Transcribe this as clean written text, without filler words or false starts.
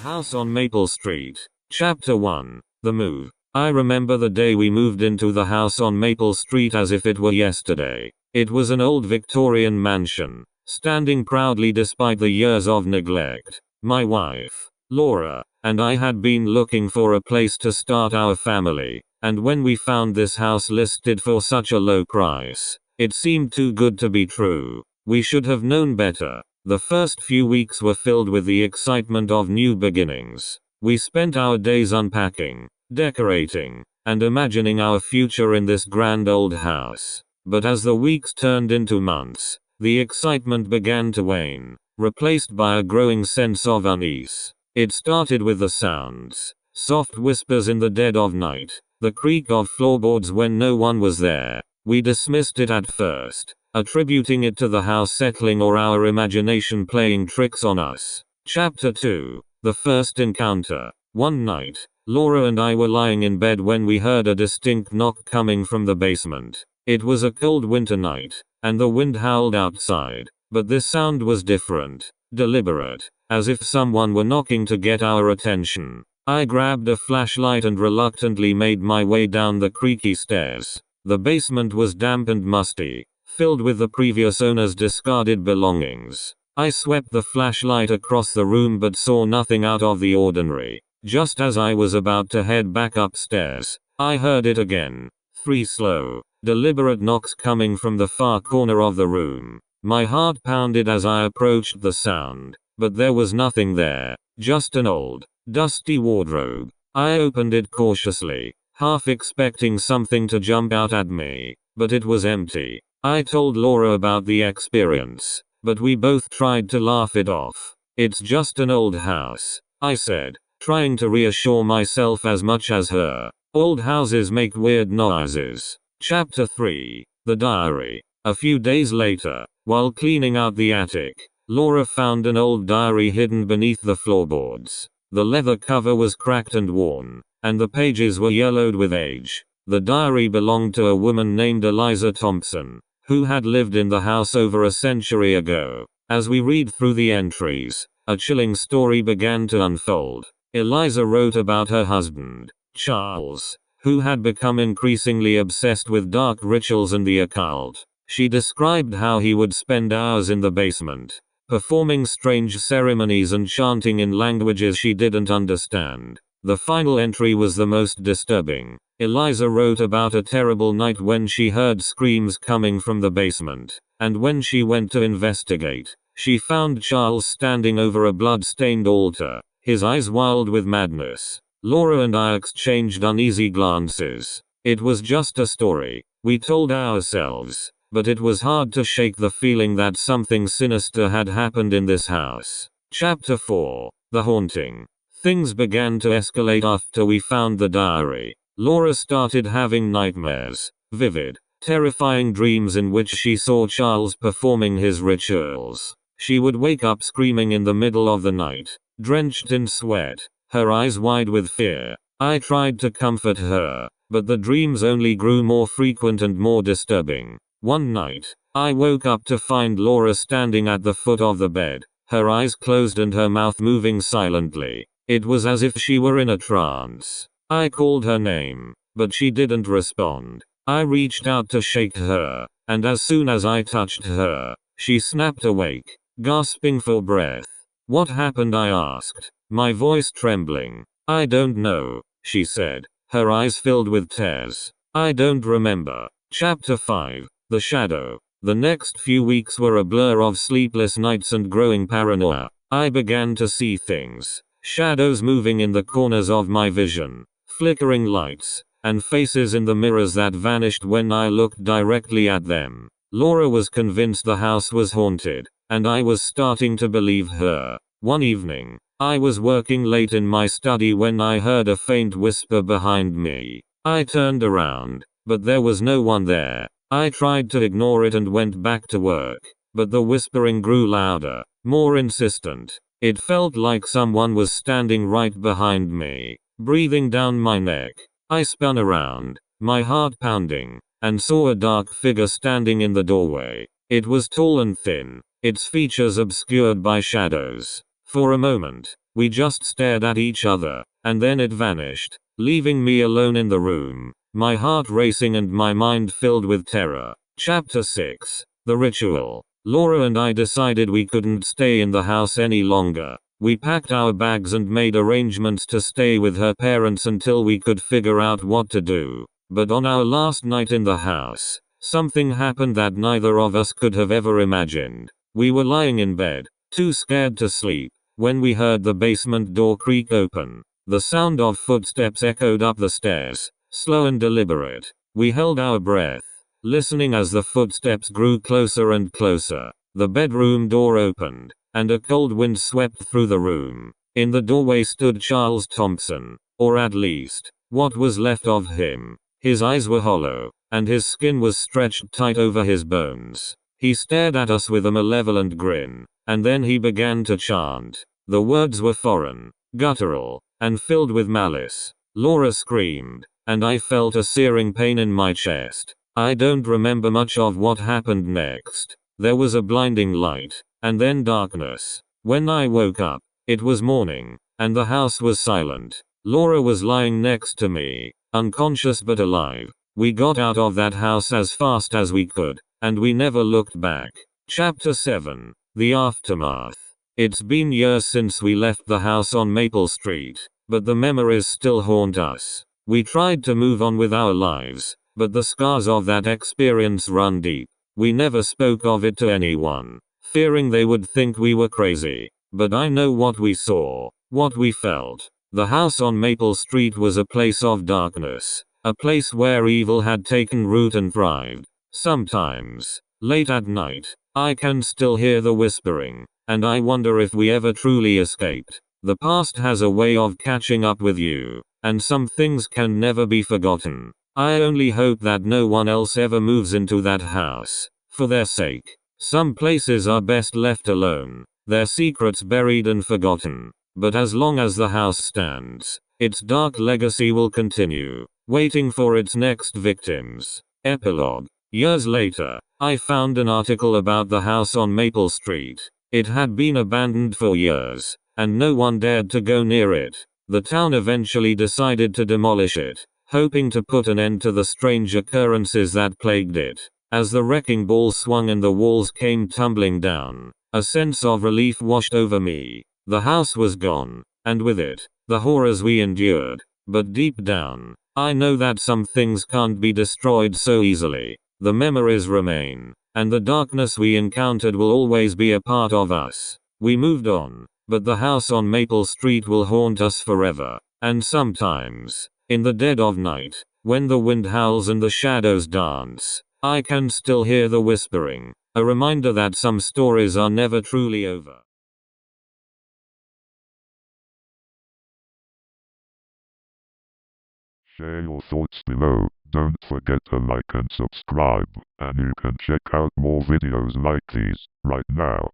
House on Maple Street. Chapter 1. The Move. I remember the day we moved into the house on Maple Street as if it were yesterday. It was an old Victorian mansion, standing proudly despite the years of neglect. My wife, Laura, and I had been looking for a place to start our family, and when we found this house listed for such a low price, it seemed too good to be true. We should have known better. The first few weeks were filled with the excitement of new beginnings. We spent our days unpacking, decorating, and imagining our future in this grand old house. But as the weeks turned into months, the excitement began to wane, replaced by a growing sense of unease. It started with the sounds, soft whispers in the dead of night, the creak of floorboards when no one was there. We dismissed it at first, attributing it to the house settling or our imagination playing tricks on us. Chapter 2. The First Encounter. One night, Laura and I were lying in bed when we heard a distinct knock coming from the basement. It was a cold winter night, and the wind howled outside, but this sound was different, deliberate, as if someone were knocking to get our attention. I grabbed a flashlight and reluctantly made my way down the creaky stairs. The basement was damp and musty, filled with the previous owner's discarded belongings. I swept the flashlight across the room but saw nothing out of the ordinary. Just as I was about to head back upstairs, I heard it again. 3 slow, deliberate knocks coming from the far corner of the room. My heart pounded as I approached the sound, but there was nothing there, just an old, dusty wardrobe. I opened it cautiously, half expecting something to jump out at me, but it was empty. I told Laura about the experience, but we both tried to laugh it off. It's just an old house, I said, trying to reassure myself as much as her. Old houses make weird noises. Chapter 3. The Diary. A few days later, while cleaning out the attic, Laura found an old diary hidden beneath the floorboards. The leather cover was cracked and worn, and the pages were yellowed with age. The diary belonged to a woman named Eliza Thompson, who had lived in the house over a century ago. As we read through the entries, a chilling story began to unfold. Eliza wrote about her husband, Charles, who had become increasingly obsessed with dark rituals and the occult. She described how he would spend hours in the basement, performing strange ceremonies and chanting in languages she didn't understand. The final entry was the most disturbing. Eliza wrote about a terrible night when she heard screams coming from the basement, and when she went to investigate, she found Charles standing over a blood-stained altar, his eyes wild with madness. Laura and I exchanged uneasy glances. It was just a story, we told ourselves, but it was hard to shake the feeling that something sinister had happened in this house. Chapter 4. The Haunting. Things began to escalate after we found the diary. Laura started having nightmares, vivid, terrifying dreams in which she saw Charles performing his rituals. She would wake up screaming in the middle of the night, drenched in sweat, her eyes wide with fear. I tried to comfort her, but the dreams only grew more frequent and more disturbing. One night, I woke up to find Laura standing at the foot of the bed, her eyes closed and her mouth moving silently. It was as if she were in a trance. I called her name, but she didn't respond. I reached out to shake her, and as soon as I touched her, she snapped awake, gasping for breath. What happened? I asked, my voice trembling. I don't know, she said, her eyes filled with tears. I don't remember. Chapter 5. The Shadow. The next few weeks were a blur of sleepless nights and growing paranoia. I began to see things, shadows moving in the corners of my vision, flickering lights, and faces in the mirrors that vanished when I looked directly at them. Laura was convinced the house was haunted, and I was starting to believe her. One evening, I was working late in my study when I heard a faint whisper behind me. I turned around, but there was no one there. I tried to ignore it and went back to work, but the whispering grew louder, more insistent. It felt like someone was standing right behind me, breathing down my neck. I spun around, my heart pounding, and saw a dark figure standing in the doorway. It was tall and thin, its features obscured by shadows. For a moment, We just stared at each other, and then it vanished, leaving me alone in the room, my heart racing and my mind filled with terror. Chapter 6. The Ritual. Laura and I decided we couldn't stay in the house any longer. We packed our bags and made arrangements to stay with her parents until we could figure out what to do. But on our last night in the house, something happened that neither of us could have ever imagined. We were lying in bed, too scared to sleep, when we heard the basement door creak open. The sound of footsteps echoed up the stairs, slow and deliberate. We held our breath, listening as the footsteps grew closer and closer. The bedroom door opened, and a cold wind swept through the room. In the doorway stood Charles Thompson, or at least, what was left of him. His eyes were hollow, and his skin was stretched tight over his bones. He stared at us with a malevolent grin, and then he began to chant. The words were foreign, guttural, and filled with malice. Laura screamed, and I felt a searing pain in my chest. I don't remember much of what happened next. There was a blinding light, and then darkness. When I woke up, it was morning, and the house was silent. Laura was lying next to me, unconscious but alive. We got out of that house as fast as we could, and we never looked back. Chapter 7. The Aftermath. It's been years since we left the house on Maple Street, but the memories still haunt us. We tried to move on with our lives, but the scars of that experience run deep. We never spoke of it to anyone, fearing they would think we were crazy. But I know what we saw, what we felt. The house on Maple Street was a place of darkness, a place where evil had taken root and thrived. Sometimes, late at night, I can still hear the whispering, and I wonder if we ever truly escaped. The past has a way of catching up with you, and some things can never be forgotten. I only hope that no one else ever moves into that house, for their sake. Some places are best left alone, their secrets buried and forgotten. But as long as the house stands, its dark legacy will continue, waiting for its next victims. Epilogue. Years later, I found an article about the house on Maple Street. It had been abandoned for years, and no one dared to go near it. The town eventually decided to demolish it, hoping to put an end to the strange occurrences that plagued it. As the wrecking ball swung and the walls came tumbling down, a sense of relief washed over me. The house was gone, and with it, the horrors we endured. But deep down, I know that some things can't be destroyed so easily. The memories remain, and the darkness we encountered will always be a part of us. We moved on, but the house on Maple Street will haunt us forever. And sometimes, in the dead of night, when the wind howls and the shadows dance, I can still hear the whispering, a reminder that some stories are never truly over. Share your thoughts below, don't forget to like and subscribe, and you can check out more videos like these, right now.